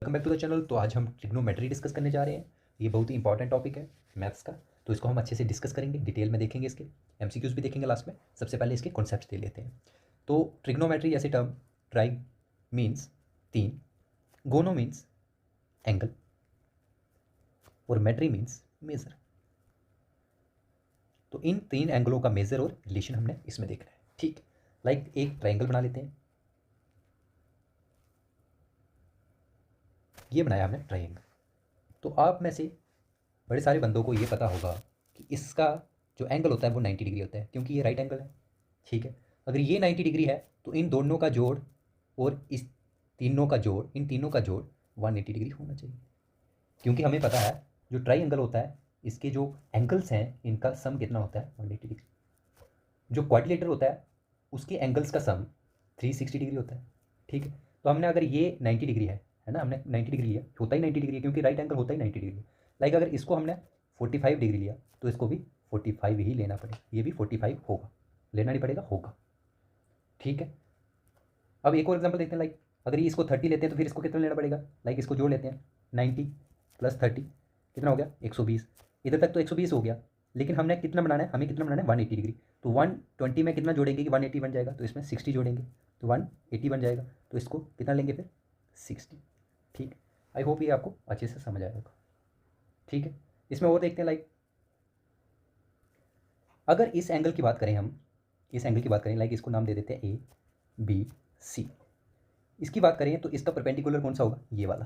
Welcome back to the channel. तो आज हम ट्रिग्नोमेट्री डिस्कस करने जा रहे हैं। ये बहुत ही इंपॉर्टेंट टॉपिक है मैथ्स का, तो इसको हम अच्छे से डिस्कस करेंगे, डिटेल में देखेंगे, इसके एमसीक्यूज भी देखेंगे लास्ट में। सबसे पहले इसके कॉन्सेप्ट्स दे लेते हैं। तो ट्रिग्नोमेट्री ऐसे टर्म, ट्राई मीन्स तीन, गोनो मीन्स एंगल और मेट्री मीन्स मेजर। तो इन तीन एंगलों का मेजर और रिलेशन हमने इसमें देखना है। ठीक, लाइक एक ट्राइंगल बना लेते हैं। ये बनाया हमने ट्राइंगल। तो आप में से बड़े सारे बंदों को ये पता होगा कि इसका जो एंगल होता है वो 90 डिग्री होता है, क्योंकि ये राइट एंगल है। ठीक है, अगर ये 90 डिग्री है तो इन दोनों का जोड़ और इस तीनों का जोड़, इन तीनों का जोड़ 180 डिग्री होना चाहिए। क्योंकि हमें पता है जो ट्राई एंगल होता है इसके जो एंगल्स हैं इनका सम कितना होता है, 180 डिग्री। जो क्वाड्रिलेटरल होता है उसके एंगल्स का सम 360 डिग्री होता है। ठीक है, तो हमने अगर ये 90 डिग्री है ना, हमने 90 डिग्री लिया, होता ही 90 डिग्री है क्योंकि राइट एंगल होता ही 90 डिग्री। लाइक अगर इसको हमने 45 डिग्री लिया तो इसको भी 45 ही लेना पड़ेगा, ये भी 45 होगा, लेना नहीं पड़ेगा, होगा। ठीक है, अब एक और एग्जांपल देखते हैं। लाइक अगर ये इसको 30 लेते हैं तो फिर इसको कितना लेना पड़ेगा। लाइक इसको जोड़ लेते हैं, 90 + 30 कितना हो गया, 120। इधर तक तो 120 हो गया, लेकिन हमने कितना बनाना है, हमें कितना बनाना है, 180 डिग्री। तो 120 में कितना जोड़ेंगे कि 180 बन जाएगा, तो इसमें 60 जोड़ेंगे तो 180 बन जाएगा। तो इसको कितना लेंगे फिर, 60। ठीक, आई होप ये आपको अच्छे से समझ आया होगा। ठीक है, इसमें और देखते हैं। लाइक अगर इस एंगल की बात करें, हम इस एंगल की बात करें, लाइक इसको नाम दे देते हैं ए बी सी। इसकी बात करें तो इसका परपेंडिकुलर कौन सा होगा, ये वाला।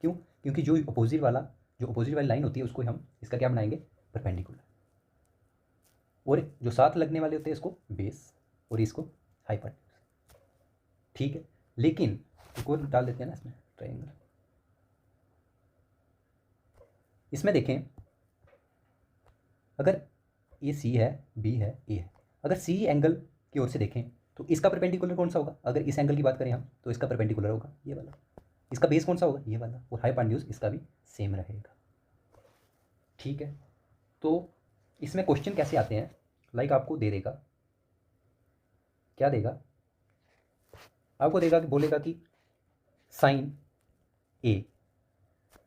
क्यों, क्योंकि जो अपोजिट वाली लाइन होती है उसको हम इसका क्या बनाएंगे, परपेंडिकुलर। और जो साथ लगने वाले होते हैं इसको बेस और इसको हाइपोटेन्यूज। ठीक है, लेकिन एक और डाल देते हैं ना इसमें, ट्रायंगल। इसमें देखें, अगर ये सी है, बी है, ए है, अगर सी एंगल की ओर से देखें तो इसका परपेंडिकुलर कौन सा होगा। अगर इस एंगल की बात करें हम तो इसका परपेंडिकुलर होगा ये वाला। इसका बेस कौन सा होगा, ये वाला। और हाइपोटेन्यूज इसका भी सेम रहेगा। ठीक है, तो इसमें क्वेश्चन कैसे आते हैं, लाइक आपको दे देगा, क्या देगा, आपको देगा कि बोलेगा कि साइन ए,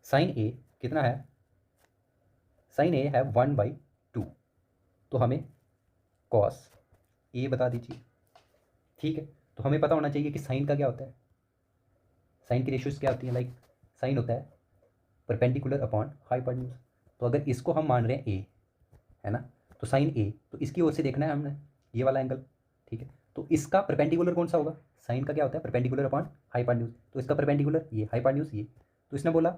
साइन ए कितना है, साइन ए है 1/2। तो हमें कॉस ए बता दीजिए। ठीक है, तो हमें पता होना चाहिए कि साइन का क्या होता है, साइन की रेशियोज क्या होती है। लाइक साइन होता है परपेंडिकुलर अपॉन हाइपोटेन्यूज। तो अगर इसको हम मान रहे हैं ए, है ना, तो साइन ए, तो इसकी ओर से देखना है हमने ये वाला एंगल। ठीक है, तो इसका परपेंडिकुलर कौन सा होगा, साइन का क्या होता है, परपेंडिकुलर अपॉन हाइपोटेन्यूज। तो इसका परपेंडिकुलर ये, हाइपोटेन्यूज ये। तो इसने बोला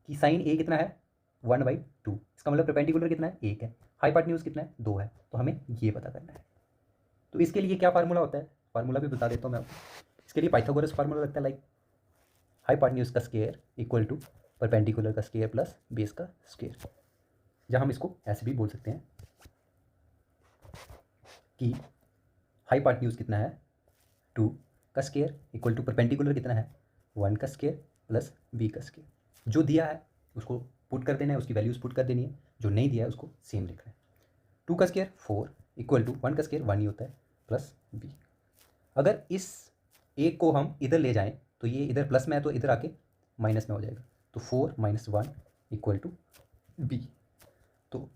कि साइन ए कितना है, 1/2। इसका मतलब परपेंडिकुलर कितना है, 1 है। हाइपोटेन्यूज कितना है, 2 है। तो हमें ये पता करना है। तो इसके लिए क्या फार्मूला होता है, फार्मूला भी बता देता हूँ मैं आपको। इसके लिए पाइथागोरस फार्मूला लगता है। लाइक हाइपोटेन्यूज का स्क्वायर इक्वल टू परपेंडिकुलर का स्क्वायर प्लस बेस का स्क्वायर। जहाँ हम इसको ऐसे भी बोल सकते हैं कि हाइपोटेन्यूज कितना है, 2 का स्क्वायर इक्वल टू परपेंडिकुलर कितना है, 1 का स्क्वायर प्लस बी का स्क्वायर। जो दिया है उसको पुट कर देना है, उसकी वैल्यूज पुट कर देनी है। जो नहीं दिया है उसको सेम लिखना है। 2 का स्क्वायर 4 इक्वल टू 1 का स्क्वायर 1 ही होता है प्लस बी। अगर इस ए को हम इधर ले जाएं तो ये इधर प्लस में है तो इधर आके माइनस में हो जाएगा। तो 4 - 1 इक्वल टू बी। तो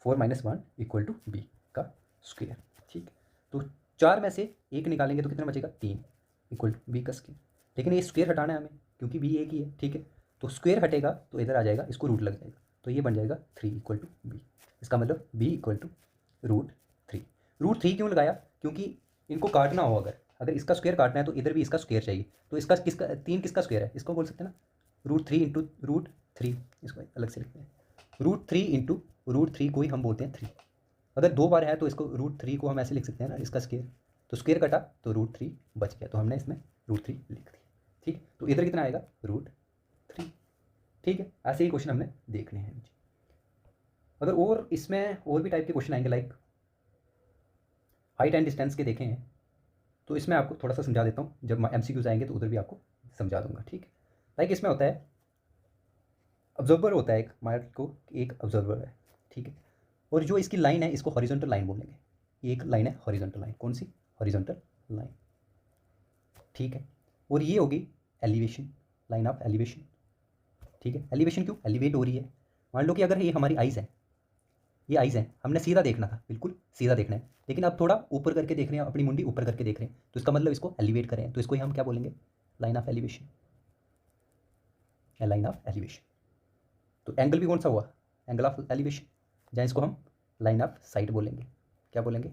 4 - 1 इक्वल टू बी का स्क्वायर। ठीक है, तो 4 में से एक निकालेंगे तो कितना बचेगा, 3 इक्वल टू बी का स्क्वायर। लेकिन ये स्क्वायर हटाना है हमें क्योंकि बी एक ही है। ठीक है, तो स्क्वायर हटेगा तो इधर आ जाएगा, इसको रूट लग जाएगा, तो ये बन जाएगा 3 इक्वल टू बी। इसका मतलब बी इक्वल टू √3। √3 क्यों लगाया, क्योंकि इनको काटना हो, अगर अगर इसका स्क्वायर काटना है तो इधर भी इसका स्क्वायर चाहिए। तो इसका किसका, 3 किसका स्क्वायर है, इसको बोल सकते हैं ना √3 इंटू √3। इसको अलग से लिखते हैं, √3 इंटू √3 को ही हम बोलते हैं 3। अगर 2 बार है तो इसको √3 को हम ऐसे लिख सकते हैं ना, इसका स्क्वायर। तो स्क्वायर कटा तो √3 बच गया, तो हमने इसमें √3 लिख दिया। ठीक, तो इधर कितना आएगा, √3। ठीक है, ऐसे ही क्वेश्चन हमने देखने हैं। अगर और इसमें और भी टाइप के क्वेश्चन आएंगे, लाइक हाइट एंड डिस्टेंस के देखे हैं, तो इसमें आपको थोड़ा सा समझा देता हूँ। जब एमसीक्यूज आएंगे तो उधर भी आपको समझा दूंगा। ठीक है, लाइक इसमें होता है ऑब्जर्वर होता है एक, मान को एक ऑब्जर्वर है। ठीक है, और जो इसकी लाइन है इसको हॉरिजॉन्टल लाइन बोलेंगे। ये एक लाइन है हॉरिजॉन्टल लाइन, कौन सी, हॉरिजॉन्टल लाइन। ठीक है, और ये होगी एलिवेशन, लाइन ऑफ एलिवेशन। ठीक है। एलिवेशन क्यों, एलिवेट हो रही है। मान लो कि अगर ये हमारी आइज़ है, ये आइज़ हैं, हमने सीधा देखना था, बिल्कुल सीधा देखना है, लेकिन अब थोड़ा ऊपर करके देख रहे हैं, अपनी मुंडी ऊपर करके देख रहे हैं, तो इसका मतलब इसको एलिवेट करें, तो इसको ही हम क्या बोलेंगे, line of elevation, line of elevation. तो एंगल भी कौन सा हुआ, एंगल ऑफ एलिवेशन, जहाँ इसको हम लाइन ऑफ साइट बोलेंगे, क्या बोलेंगे,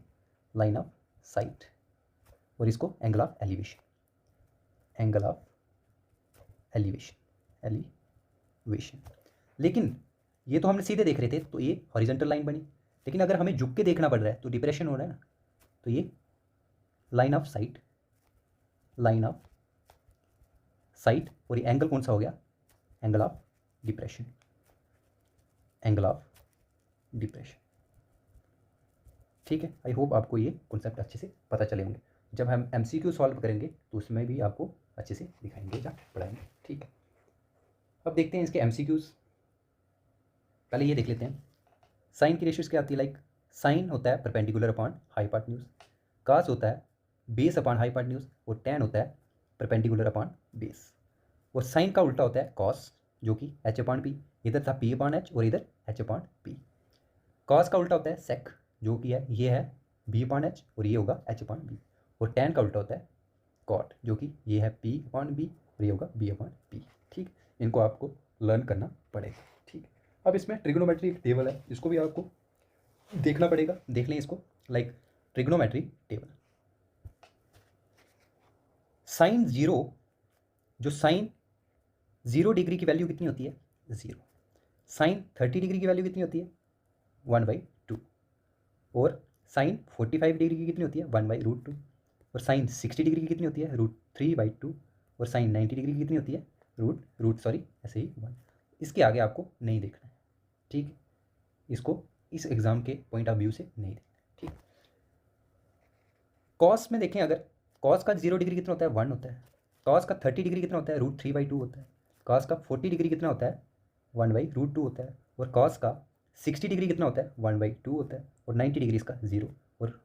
लाइन ऑफ साइट, और इसको angle of elevation, angle of elevation, elevation. लेकिन ये तो हमने सीधे देख रहे थे, तो ये हॉरिजॉन्टल लाइन बनी, लेकिन अगर हमें झुक के देखना पड़ रहा है तो डिप्रेशन हो रहा है ना, तो ये line of site, line of site, और ये एंगल कौन सा हो गया, angle of depression, angle of depression. ठीक है, आई होप आपको ये कॉन्सेप्ट अच्छे से पता चले होंगे। जब हम MCQ सॉल्व करेंगे तो उसमें भी आपको अच्छे से दिखाएंगे या पढ़ाएंगे। ठीक है, अब देखते हैं इसके MCQs। पहले ये देख लेते हैं, साइन की रेशियोज क्या आती है, लाइक साइन होता है परपेंडिकुलर अपॉन हाइपोटेन्यूज, कास होता है बेस अपॉन हाइपोटेन्यूज, और टैन होता है परपेंडिकुलर अपॉन बेस, और साइन का उल्टा होता है कॉस, जो कि h अपॉन पी, इधर था p अपॉन h और इधर h अपॉन पी। कॉस का उल्टा होता है सेक, जो कि है ये है b अपॉन h और ये होगा h अपॉन बी, और टैन का उल्टा होता है कॉट, जो कि ये है p अपॉन बी और ये होगा b अपॉन पी। ठीक, इनको आपको लर्न करना पड़ेगा। ठीक, अब इसमें ट्रिग्नोमेट्री एक टेबल है, इसको भी आपको देखना पड़ेगा, देख लें इसको, लाइक ट्रिग्नोमेट्री टेबल। साइन 0, जो साइन 0 डिग्री की वैल्यू कितनी होती है, 0। साइन 30 डिग्री की वैल्यू कितनी होती है, 1/2, और साइन 45 डिग्री की कितनी होती है, 1/√2, और साइन 60 डिग्री की कितनी होती है, √3/2, और साइन 90 डिग्री की कितनी होती है, रूट सॉरी ऐसे ही 1। इसके आगे आपको नहीं देखना है। ठीक, इसको इस एग्ज़ाम के पॉइंट ऑफ व्यू से नहीं देखना। ठीक, कॉस में देखें, अगर कॉस का 0 डिग्री कितना होता है, 1 होता है। कॉस का 30 डिग्री कितना होता है, √3/2 होता है। कॉस का 40 डिग्री कितना होता है, 1/√2 होता है। और कॉस का 60 डिग्री कितना होता है, 1/2 होता है। और 90 डिग्री इसका 0, और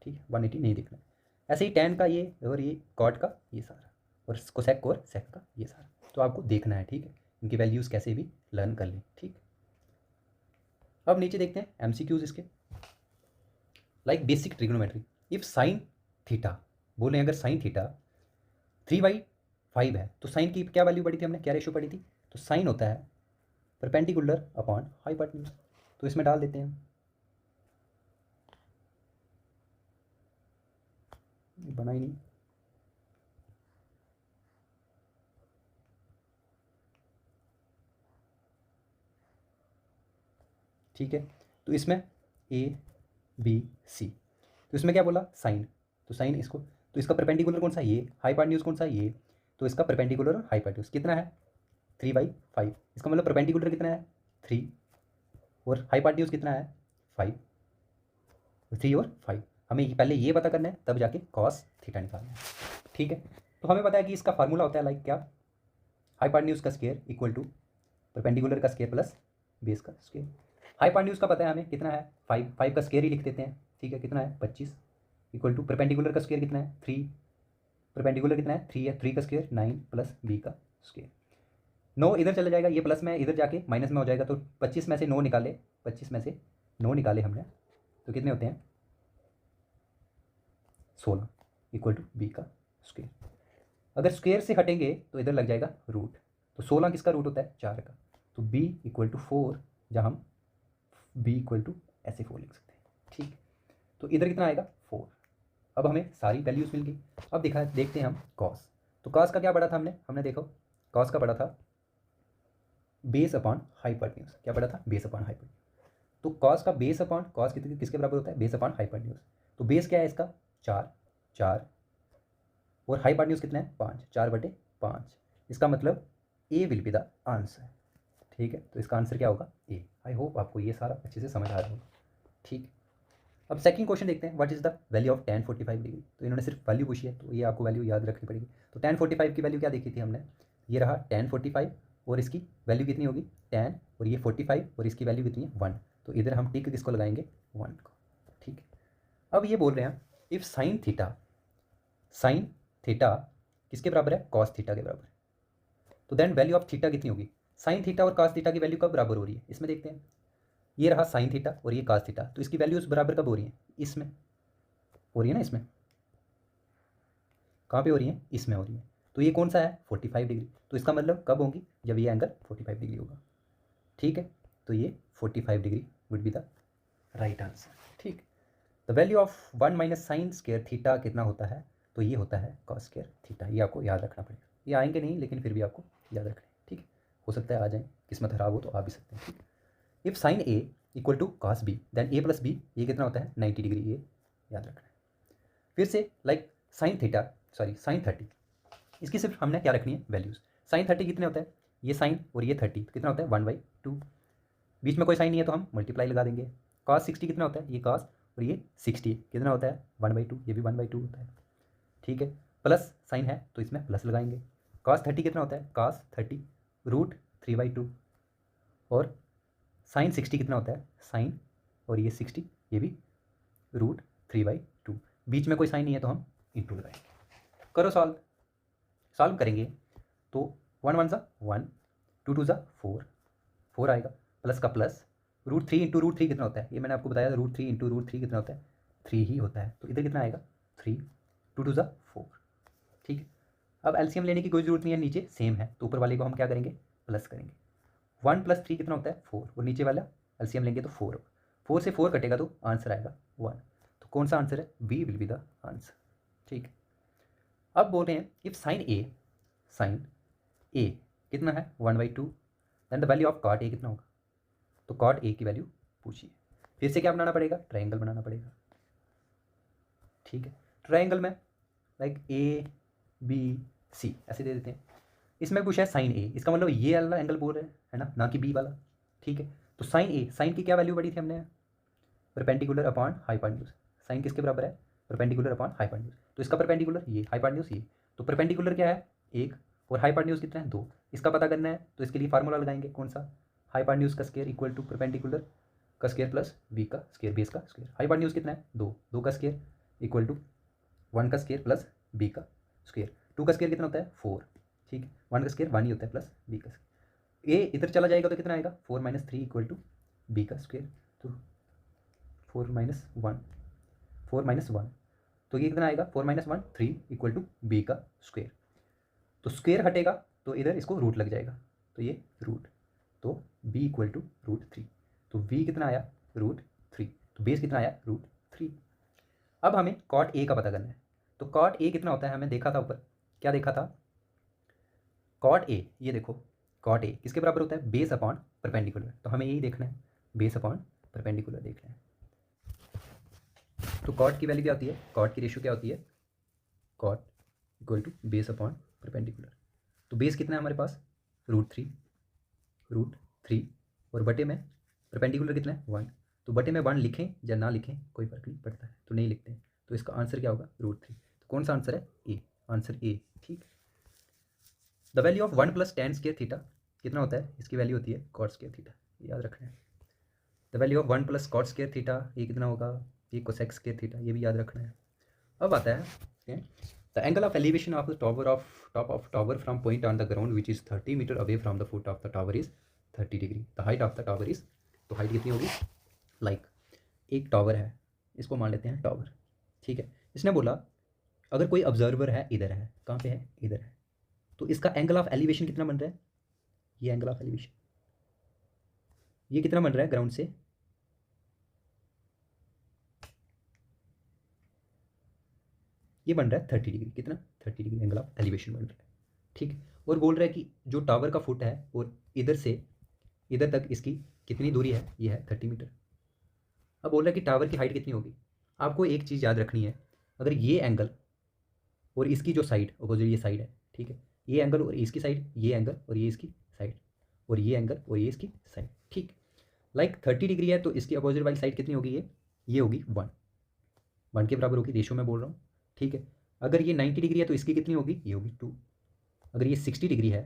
ठीक है 180 नहीं देखना है। ऐसे ही टैन का ये, और ये कॉट का ये सारा, और कोसेक और सेक का ये सारा, तो आपको देखना है। ठीक है, इनकी वैल्यूज़ कैसे भी लर्न कर लें। ठीक, अब नीचे देखते हैं MCQs इसके, like basic trigonometry. If sine theta, बोले अगर साइन थीटा 3/5 है, तो साइन की क्या वैल्यू पढ़ी थी हमने, क्या रेशियो पढ़ी थी, तो साइन होता है परपेंडिकुलर अपॉन हाइपोटेन्यूज। तो इसमें डाल देते हैं, बना ही नहीं, ठीक है। तो इसमें ABC, तो इसमें क्या बोला, साइन, तो साइन इसको, तो इसका परपेंडिकुलर कौन सा, ये, हाइपोटेन्यूज कौन सा, ये, तो इसका परपेंडिकुलर और हाइपोटेन्यूज कितना है, 3/5। इसका मतलब परपेंडिकुलर कितना है, 3, और हाइपोटेन्यूज कितना है, 5, 3 और 5। हमें पहले ये पता करना है, तब जाके कॉस थीटा निकालना है। ठीक है, तो हमें पता है कि इसका फार्मूला होता है लाइक क्या, हाइपोटेन्यूज का स्क्वायर इक्वल टू परपेंडिकुलर का स्क्वायर प्लस बेस का स्क्वायर। हाइपोटेन्यूज का पता है हमें कितना है, 5 का स्क्वायर ही लिख देते हैं। ठीक है, कितना है 25, इक्वल टू परपेंडिकुलर का स्क्वायर कितना है 3, परपेंडिकुलर कितना है 3 है, 3 का स्क्वायर 9 प्लस बी का स्क्वायर। 9 इधर चला जाएगा, ये प्लस में इधर जाके माइनस में हो जाएगा, तो 25 में से 9 निकाले, 25 में से 9 निकाले हमने, तो कितने होते हैं 16, इक्वल टू बी का स्क्वायर। अगर स्क्वायर से हटेंगे तो इधर लग जाएगा रूट, तो 16 किसका रूट होता है, 4 का, तो b इक्वल टू 4, जहाँ हम b इक्वल टू ऐसे 4 लिख सकते हैं। ठीक, तो इधर कितना आएगा 4। अब हमें सारी वैल्यूज़ मिल गई। अब देखते हैं हम कॉस। तो कॉस का क्या पढ़ा था हमने देखो, कॉस का पढ़ा था बेस अपॉन हाइपोटेन्यूज। क्या पढ़ा था, बेस अपॉन हाइपोटेन्यूज। तो कॉस का बेस अपॉन कॉस किसके बराबर होता है, बेस अपॉन हाइपोटेन्यूज। तो बेस क्या है इसका 4, और हाइपोटेन्यूज कितना है 5, 4/5। इसका मतलब ए विल बी द आंसर। ठीक है, तो इसका आंसर क्या होगा, ए। आई होप आपको ये सारा अच्छे से समझ आ रहा होगा। ठीक, अब सेकंड क्वेश्चन देखते हैं, what is the value of tan 45 degree. तो इन्होंने सिर्फ वैल्यू पूछी है, तो ये आपको वैल्यू याद रखनी पड़ेगी। तो tan 45 की वैल्यू क्या देखी थी हमने, ये रहा tan 45, और इसकी वैल्यू कितनी होगी tan, और ये 45, और इसकी वैल्यू कितनी है 1। तो इधर हम टिक किसको लगाएंगे, 1 को। ठीक है, अब ये बोल रहे हैं इफ साइन थीटा किसके बराबर है, कॉस थीटा के बराबर है, तो देन वैल्यू ऑफ थीटा कितनी होगी, साइन थीटा और कास थीटा की वैल्यू कब बराबर हो रही है, इसमें देखते हैं। ये रहा साइन थीटा और ये कास थीटा, तो इसकी वैल्यूज बराबर कब हो रही है, इसमें हो रही है ना, इसमें कहाँ पे हो रही है, इसमें हो रही है। तो ये कौन सा है, 45 डिग्री, तो इसका मतलब कब होंगी, जब ये एंगल 45 डिग्री होगा। ठीक है, तो ये 45 degree would be the right answer. ठीक, the value of 1 minus sine square theta कितना होता है, तो ये होता है कॉस स्क्वायर थीटा। ये आपको याद रखना पड़ेगा, ये आएंगे नहीं लेकिन फिर भी आपको याद रखना है। ठीक है, हो सकता है आ जाए, किस्मत खराब हो तो आ भी सकते हैं। ठीक, if sine A equal to cos B then A plus B, ये कितना होता है 90 डिग्री, ये याद रखना है। फिर से like sine theta, sorry sine 30, इसकी सिर्फ हमने क्या रखनी है, वैल्यूज़। साइन 30 कितने होता है, ये साइन और ये 30, तो कितना होता है 1/2, बीच में कोई साइन नहीं है तो हम मल्टीप्लाई लगा देंगे। कॉस 60 कितना होता है, ये कॉस और ये 60 कितना होता है 1/2, ये भी 1/2 होता है। ठीक है, प्लस साइन है तो इसमें प्लस लगाएंगे। कॉस 30 कितना होता है, कॉस 30 √3/2, और साइन 60 कितना होता है, साइन और ये 60, ये भी √3/2, बीच में कोई साइन नहीं है तो हम इंटू लगाएंगे। करो सॉल्व, सॉल्व करेंगे तो 1 1 सा 1, 2 2 सा 4, 4 आएगा, प्लस का प्लस, √3 इंटू √3 कितना होता है, ये मैंने आपको बताया, √3 इंटू √3 कितना होता है, 3 ही होता है। तो इधर कितना आएगा 3, 2 2 सा 4। ठीक है, अब एलसीएम लेने की कोई ज़रूरत नहीं है, नीचे सेम है तो ऊपर वाले को हम क्या करेंगे, प्लस करेंगे। 1 + 3 कितना होता है 4, और नीचे वाला एलसीएम लेंगे तो 4 होगा, 4 से 4 कटेगा तो आंसर आएगा 1। तो कौन सा आंसर है, B will be the answer. ठीक है, अब बोल रहे हैं इफ साइन ए कितना है 1/2 then the value of cot A कितना होगा, तो कॉट ए की वैल्यू पूछिए। फिर से क्या बनाना पड़ेगा, ट्रायंगल बनाना पड़ेगा। ठीक है, ट्रायंगल में लाइक ABC ऐसे दे देते हैं। इसमें पूछा है साइन ए, इसका मतलब ये वाला एंगल बोल रहे हैं, है ना कि बी वाला। ठीक है, तो साइन ए, साइन की क्या वैल्यू पड़ी थी हमने, परपेंडिकुलर अपॉन हाइपोटेन्यूज। साइन किसके बराबर है, परपेंडिकुलर अपॉन हाइपोटेन्यूज, तो इसका परपेंडिकुलर ये, हाइपोटेन्यूज ये, तो परपेंडिकुलर क्या है 1 और हाइपोटेन्यूज कितना है 2। इसका पता करना है तो इसके लिए फार्मूला लगाएंगे, कौन सा, हाइपोटेन्यूज का स्क्वायर इक्वल टू परपेंडिकुलर का स्क्वायर प्लस बी का स्क्वायर, बेस का स्क्वायर। हाइपोटेन्यूज कितना है 2, 2 का स्क्वायर इक्वल टू 1 का स्क्वायर प्लस बी का स्क्वायर। 2 का स्क्वायर कितना होता है 4। ठीक है, 1 का स्क्वायर 1 ही होता है प्लस बी का स्क्वायर। ए इधर चला जाएगा तो कितना आएगा 4 - 3 इक्वल टू बी का स्क्वायर, तो 4 - 1, 4 - 1, तो ये कितना आएगा 4 - 1 3 इक्वल टू बी का स्क्वायर। तो स्क्वायर हटेगा तो इधर इसको रूट लग जाएगा, तो ये रूट, तो b इक्वल टू √3, तो v कितना आया √3, तो बेस कितना आया √3। अब हमें कॉट ए का पता करना है, तो कॉट ए कितना होता है, हमें देखा था ऊपर, क्या देखा था, कॉट ए, ये देखो कॉट ए किसके बराबर होता है, बेस अपॉन परपेंडिकुलर, तो हमें यही देखना है, बेस अपॉन परपेंडिकुलर देखना है। तो कॉट की वैल्यू क्या होती है, कॉट की रेशियो क्या होती है, cot equal to base upon perpendicular. तो बेस कितना है हमारे पास √3 और बटे में परपेंडिकुलर कितना है 1, तो बटे में 1 लिखें या ना लिखें कोई फर्क नहीं पड़ता है, तो नहीं लिखते हैं, तो इसका आंसर क्या होगा √3। तो कौन सा आंसर है, ए, आंसर ए। ठीक, the value of 1 + tan square theta कितना होता है, इसकी वैल्यू होती है कॉट स्क्वायर थीटा, याद रखना है। The value of 1 + cot square theta, ये कितना होगा, ये कोसेक स्क्वायर थीटा, ये भी याद रखना है। अब आता है the angle of elevation of the top of tower from point on the ground which is 30 metre away from the foot of the tower is 30 degree. The height of the tower is, तो height कितनी होगी, like एक tower है, इसको मान लेते हैं tower. ठीक है, इसने बोला अगर कोई ऑब्जर्वर है, इधर है, कहाँ पे है, इधर है, तो इसका एंगल ऑफ एलिवेशन कितना बन रहा है, ये एंगल ऑफ एलिवेशन ये कितना बन रहा है ग्राउंड से, ये बन रहा है 30 डिग्री, कितना 30 डिग्री एंगल ऑफ एलिवेशन बन रहा है। ठीक है, और बोल रहा है कि जो टावर का फुट है और इधर से इधर तक इसकी कितनी दूरी है, ये है 30 मीटर। अब बोल रहा है कि टावर की हाइट कितनी होगी। आपको एक चीज़ याद रखनी है, अगर ये एंगल और इसकी जो साइड अपोजिट ये साइड है, ठीक है, ये एंगल और इसकी साइड, ये एंगल और ये इसकी साइड, और ये एंगल और ये इसकी साइड, ठीक, लाइक 30 डिग्री है तो इसकी अपोजिट वाली साइड कितनी होगी, ये होगी 1 के बराबर होगी, रेशो में बोल रहा हूँ। ठीक है, अगर ये 90 डिग्री है तो इसकी कितनी होगी, ये होगी 2। अगर ये 60 डिग्री है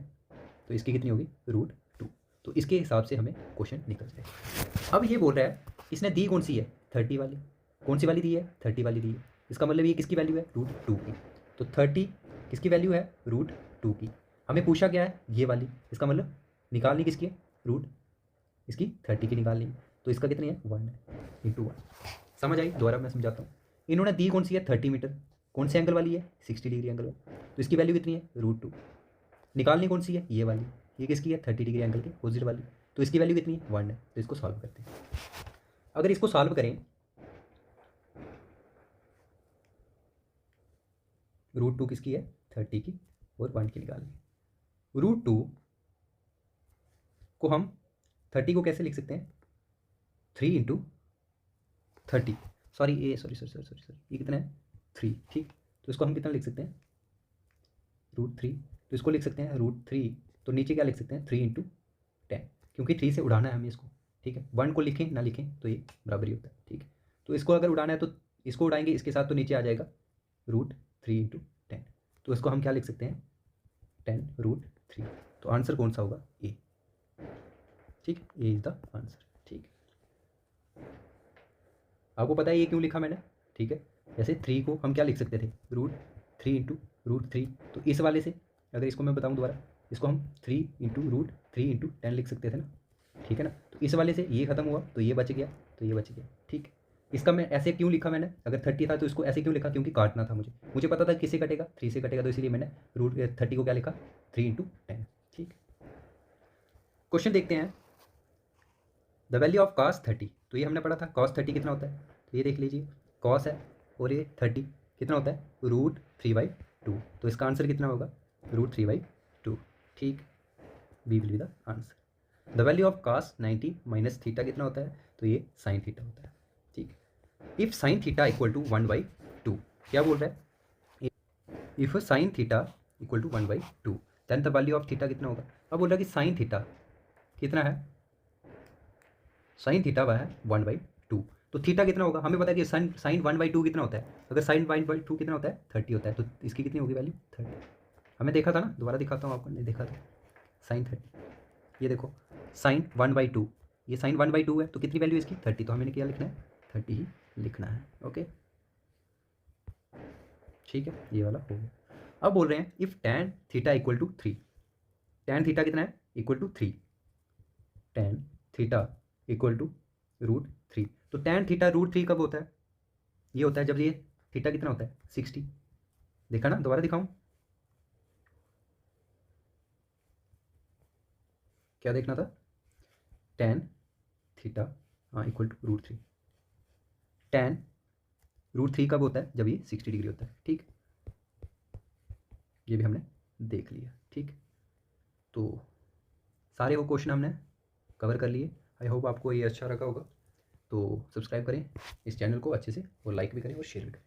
तो इसकी कितनी होगी √2। तो इसके हिसाब से हमें क्वेश्चन निकल जाएगा। अब ये बोल रहा है इसने दी कौन सी है, 30 वाली, कौन सी वाली दी है, 30 वाली दी है, इसका मतलब ये किसकी वैल्यू है √2 की, तो 30 किसकी वैल्यू है √2 की। हमें पूछा क्या है ये वाली, इसका मतलब निकालनी किसकी है, रूट इसकी 30 की निकालनी है, तो इसका कितनी है 1 है इंटू 1। समझ आई, दोबारा मैं समझाता हूँ। इन्होंने दी कौन सी है 30 मीटर, कौन से एंगल वाली है 60 डिग्री एंगल वाली, तो इसकी वैल्यू कितनी है √2। निकालनी कौन सी है ये वाली, ये किसकी है 30 डिग्री एंगल की अपोजिट वाली, तो इसकी वैल्यू कितनी है 1 है। तो इसको सॉल्व करते हैं। अगर इसको सॉल्व करें √2 किसकी है 30 की और 1 की निकालनी है। √2 को हम 30 को कैसे लिख सकते हैं 3 इंटू 30, सॉरी ये कितना है 3, ठीक। तो इसको हम कितना लिख सकते हैं √3, तो इसको लिख सकते हैं √3, तो नीचे क्या लिख सकते हैं 3 इंटू 10, क्योंकि 3 से उड़ाना है हमें इसको, ठीक है। 1 को लिखें ना लिखें तो ये बराबर ही होता है, ठीक है। तो इसको अगर उड़ाना है तो इसको उड़ाएंगे इसके साथ, तो नीचे आ जाएगा √3 इंटू 10, तो इसको हम क्या लिख सकते हैं 10√3। तो आंसर कौन सा होगा ए, ठीक, ए इज द आंसर, ठीक। आपको पता है ये क्यों लिखा मैंने, ठीक है। जैसे 3 को हम क्या लिख सकते थे √3 इंटू √3, तो इस वाले से अगर इसको मैं बताऊं दोबारा, इसको हम 3 इंटू √3 इंटू 10 लिख सकते थे ना, ठीक है ना। तो इस वाले से ये खत्म हुआ तो ये बच गया, तो ये बच गया, ठीक। इसका मैं ऐसे क्यों लिखा मैंने, अगर 30 था तो इसको ऐसे क्यों लिखा, क्योंकि काटना था मुझे पता था किससे कटेगा 3 से कटेगा, तो इसीलिए मैंने √30 को क्या लिखा 3 इंटू 10, ठीक। क्वेश्चन देखते हैं, द वैल्यू ऑफ cos 30, तो ये हमने पढ़ा था cos 30 कितना होता है, तो ये देख लीजिए cos है और ये 30 कितना होता है √3/2, तो इसका आंसर कितना होगा √3/2, ठीक। B will be the answer. The value of cos 90 minus theta कितना होता है, तो ये sin थीटा होता है, ठीक। If sin theta equal to 1/2, क्या बोल रहा है, if sin theta equal to 1/2 then the value of theta कितना होगा। अब बोल रहा है कि sin थीटा कितना है, साइन थीटा वह है 1/2, तो थीटा कितना होगा, हमें पता है कि साइन 1/2 कितना होता है, अगर साइन 1/2 कितना होता है 30 होता है, तो इसकी कितनी होगी वैल्यू 30, हमें देखा था ना, दोबारा दिखाता हूँ आपको, नहीं देखा था, साइन 30, ये देखो साइन 1/2, ये साइन 1/2 है, तो कितनी वैल्यू इसकी 30, तो हमें क्या लिखना है 30 ही लिखना है, ओके, ठीक है, ये वाला हो गया। अब बोल रहे हैं if tan theta equal to 3, tan theta कितना है equal to 3, tan theta equal to √3, तो tan थीटा √3 कब होता है, ये होता है जब ये थीटा कितना होता है 60, देखा ना, दोबारा दिखाऊं, क्या देखना था tan थीटा हाँ इक्वल टू √3, tan √3 कब होता है जब ये 60 डिग्री होता है, ठीक। ये भी हमने देख लिया, ठीक। तो सारे वो क्वेश्चन हमने कवर कर लिए, आई होप आपको ये अच्छा लगा होगा, तो सब्सक्राइब करें इस चैनल को अच्छे से और लाइक भी करें और शेयर भी करें।